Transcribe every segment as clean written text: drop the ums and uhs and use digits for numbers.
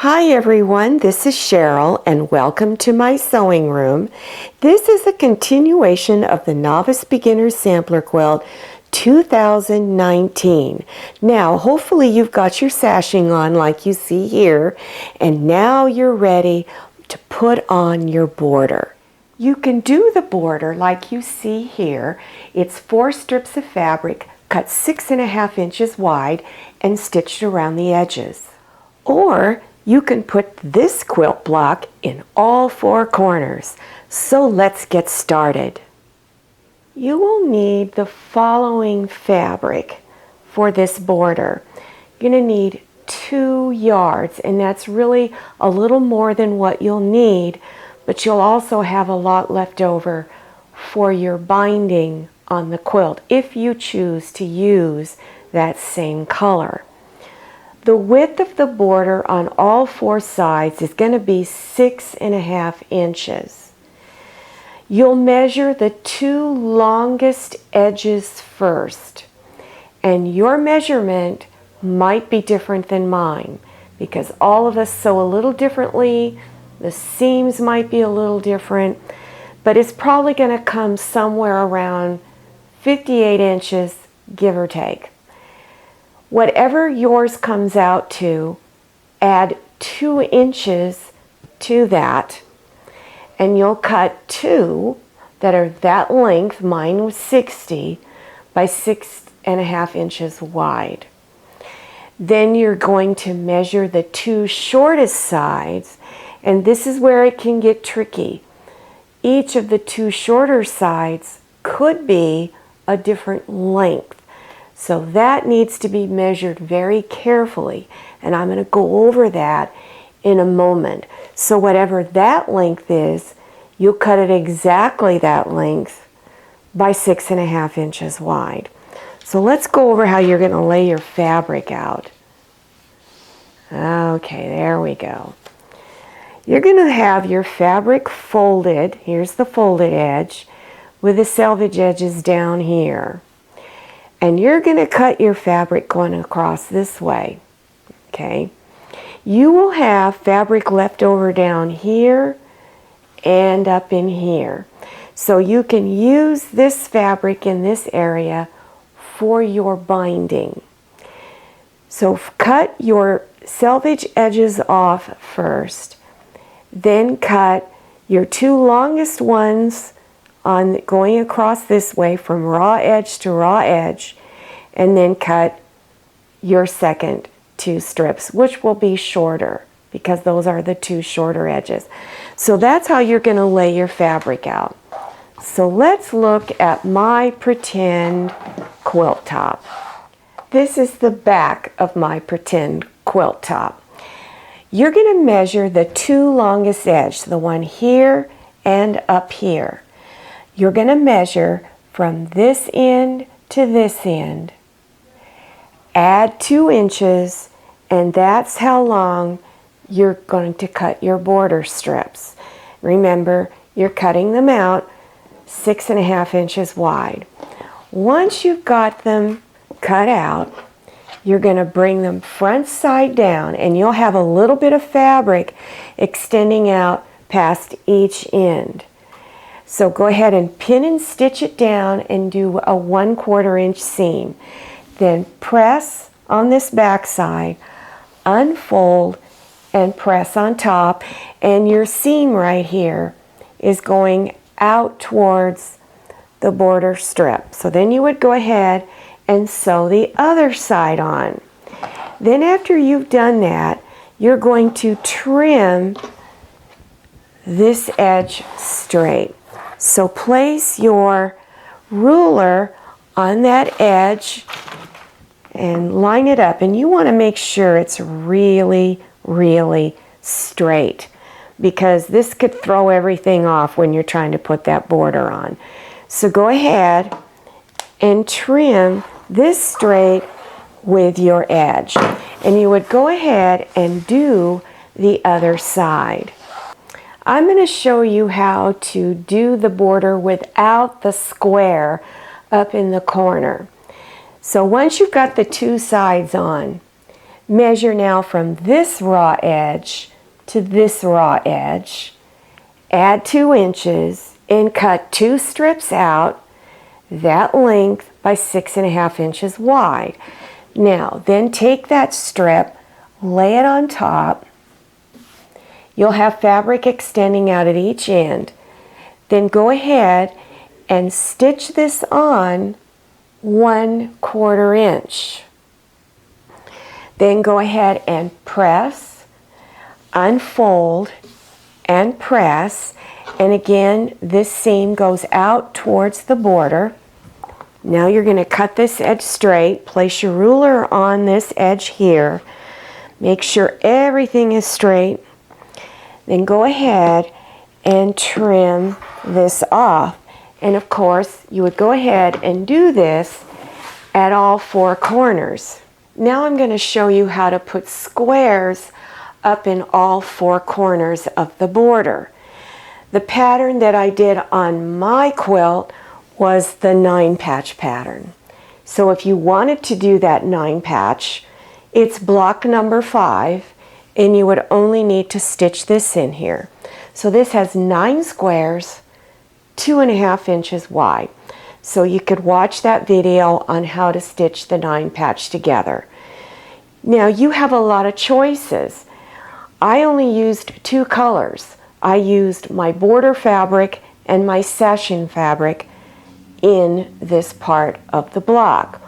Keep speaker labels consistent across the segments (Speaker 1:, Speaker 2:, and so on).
Speaker 1: Hi everyone, this is Cheryl and welcome to my sewing room. This is a continuation of the Novice Beginner Sampler Quilt 2019. Now hopefully you've got your sashing on like you see here, and now you're ready to put on your border. You can do the border like you see here. It's 4 strips of fabric cut 6.5 inches wide and stitched around the edges. Or you can put this quilt block in all 4 corners. So let's get started. You will need the following fabric for this border. You're going to need 2 yards, and that's really a little more than what you'll need, but you'll also have a lot left over for your binding on the quilt if you choose to use that same color. The width of the border on all 4 sides is going to be 6.5 inches. You'll measure the 2 longest edges first, and your measurement might be different than mine because all of us sew a little differently. The seams might be a little different, but it's probably going to come somewhere around 58 inches, give or take. Whatever yours comes out to, add 2 inches to that, and you'll cut 2 that are that length. Mine was 60 by 6.5 inches wide. Then you're going to measure the 2 shortest sides, and this is where it can get tricky. Each of the 2 shorter sides could be a different length. So that needs to be measured very carefully, and I'm going to go over that in a moment. So whatever that length is, you'll cut it exactly that length by 6.5 inches wide. So let's go over how you're going to lay your fabric out. Okay, there we go. You're going to have your fabric folded. Here's the folded edge with the selvage edges down here. And you're going to cut your fabric going across this way, okay? You will have fabric left over down here and up in here. So you can use this fabric in this area for your binding. So cut your selvage edges off first, then cut your 2 longest ones on going across this way from raw edge to raw edge, and then cut your second 2 strips, which will be shorter because those are the 2 shorter edges. So that's how you're going to lay your fabric out. So let's look at my pretend quilt top. This is the back of my pretend quilt top. You're going to measure the 2 longest edges, the one here and up here. You're going to measure from this end to this end, add 2 inches, and that's how long you're going to cut your border strips. Remember, you're cutting them out 6.5 inches wide. Once you've got them cut out, you're going to bring them front side down, and you'll have a little bit of fabric extending out past each end. So go ahead and pin and stitch it down and do a 1/4 inch seam. Then press on this back side, unfold, and press on top, and your seam right here is going out towards the border strip. So then you would go ahead and sew the other side on. Then after you've done that, you're going to trim this edge straight. So place your ruler on that edge and line it up, and you want to make sure it's really, really straight because this could throw everything off when you're trying to put that border on. So go ahead and trim this straight with your edge, and you would go ahead and do the other side. I'm going to show you how to do the border without the square up in the corner. So once you've got the 2 sides on, Measure now from this raw edge to this raw edge. Add 2 inches and cut 2 strips out that length by 6.5 inches wide. Now, then take that strip, lay it on top. You'll have fabric extending out at each end. Then go ahead and stitch this on 1/4 inch. Then go ahead and press, unfold, and press. And again, this seam goes out towards the border. Now you're going to cut this edge straight. Place your ruler on this edge here. Make sure everything is straight. Then go ahead and trim this off. And of course, you would go ahead and do this at all 4 corners. Now I'm going to show you how to put squares up in all 4 corners of the border. The pattern that I did on my quilt was the 9-patch pattern. So if you wanted to do that 9-patch, it's block number 5, and you would only need to stitch this in here. So this has 9 squares, 2.5 inches wide. So you could watch that video on how to stitch the 9-patch together. Now you have a lot of choices. I only used 2 colors. I used my border fabric and my sashing fabric in this part of the block.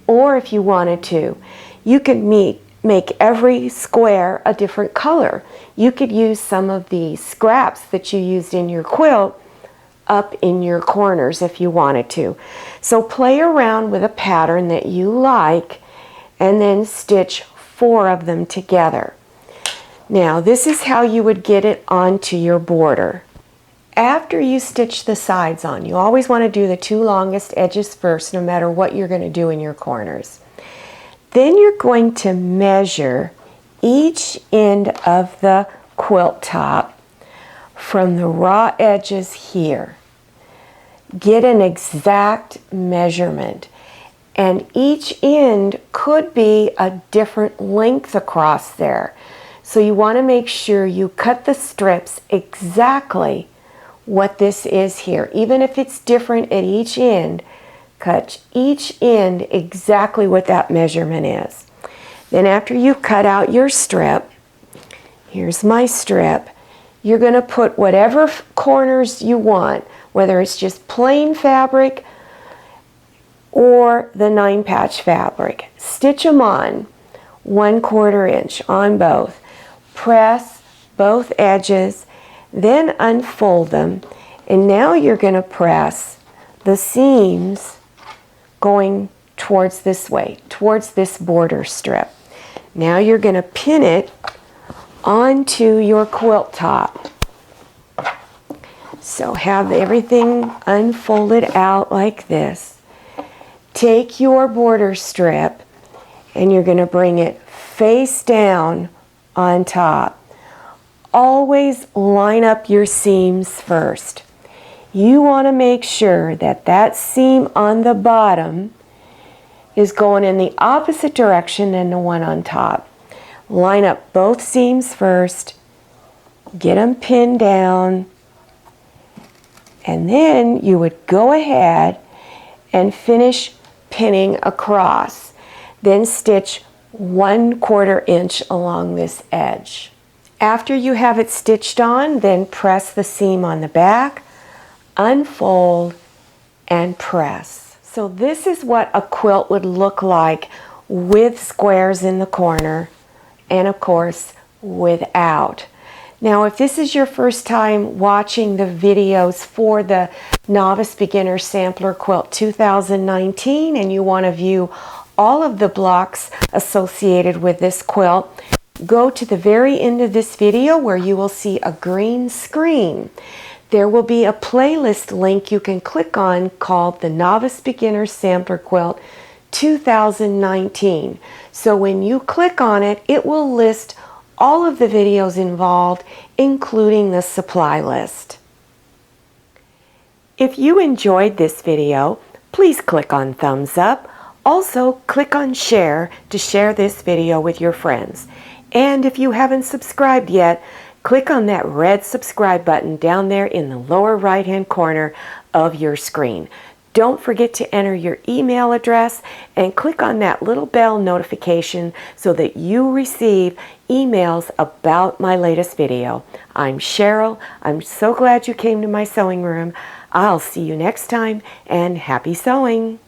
Speaker 1: Or if you wanted to, you could make every square a different color. You could use some of the scraps that you used in your quilt up in your corners if you wanted to. So play around with a pattern that you like and then stitch 4 of them together. Now this is how you would get it onto your border. After you stitch the sides on, you always want to do the 2 longest edges first, no matter what you're going to do in your corners. Then you're going to measure each end of the quilt top from the raw edges here. Get an exact measurement, and each end could be a different length across there. So you want to make sure you cut the strips exactly what this is here. Even if it's different at each end, cut each end exactly what that measurement is. Then after you cut out your strip, here's my strip, you're going to put whatever corners you want, whether it's just plain fabric or the 9-patch fabric. Stitch them on 1/4 inch on both. Press both edges, then unfold them, and now you're going to press the seams going towards this way, towards this border strip. Now you're going to pin it onto your quilt top. So have everything unfolded out like this. Take your border strip and you're going to bring it face down on top. Always line up your seams first. You want to make sure that that seam on the bottom is going in the opposite direction than the one on top. Line up both seams first, get them pinned down, and then you would go ahead and finish pinning across. Then stitch 1/4 inch along this edge. After you have it stitched on, then press the seam on the back, unfold, and press. So this is what a quilt would look like with squares in the corner, and of course without. Now if this is your first time watching the videos for the Novice Beginner Sampler Quilt 2019 and you want to view all of the blocks associated with this quilt, go to the very end of this video where you will see a green screen. There will be a playlist link you can click on called the Novice Beginner Sampler Quilt 2019. So when you click on it, it will list all of the videos involved, including the supply list. If you enjoyed this video, please click on thumbs up. Also, click on share to share this video with your friends. And if you haven't subscribed yet, click on that red subscribe button down there in the lower right hand corner of your screen. Don't forget to enter your email address and click on that little bell notification so that you receive emails about my latest video. I'm Cheryl. I'm so glad you came to my sewing room. I'll see you next time, and happy sewing!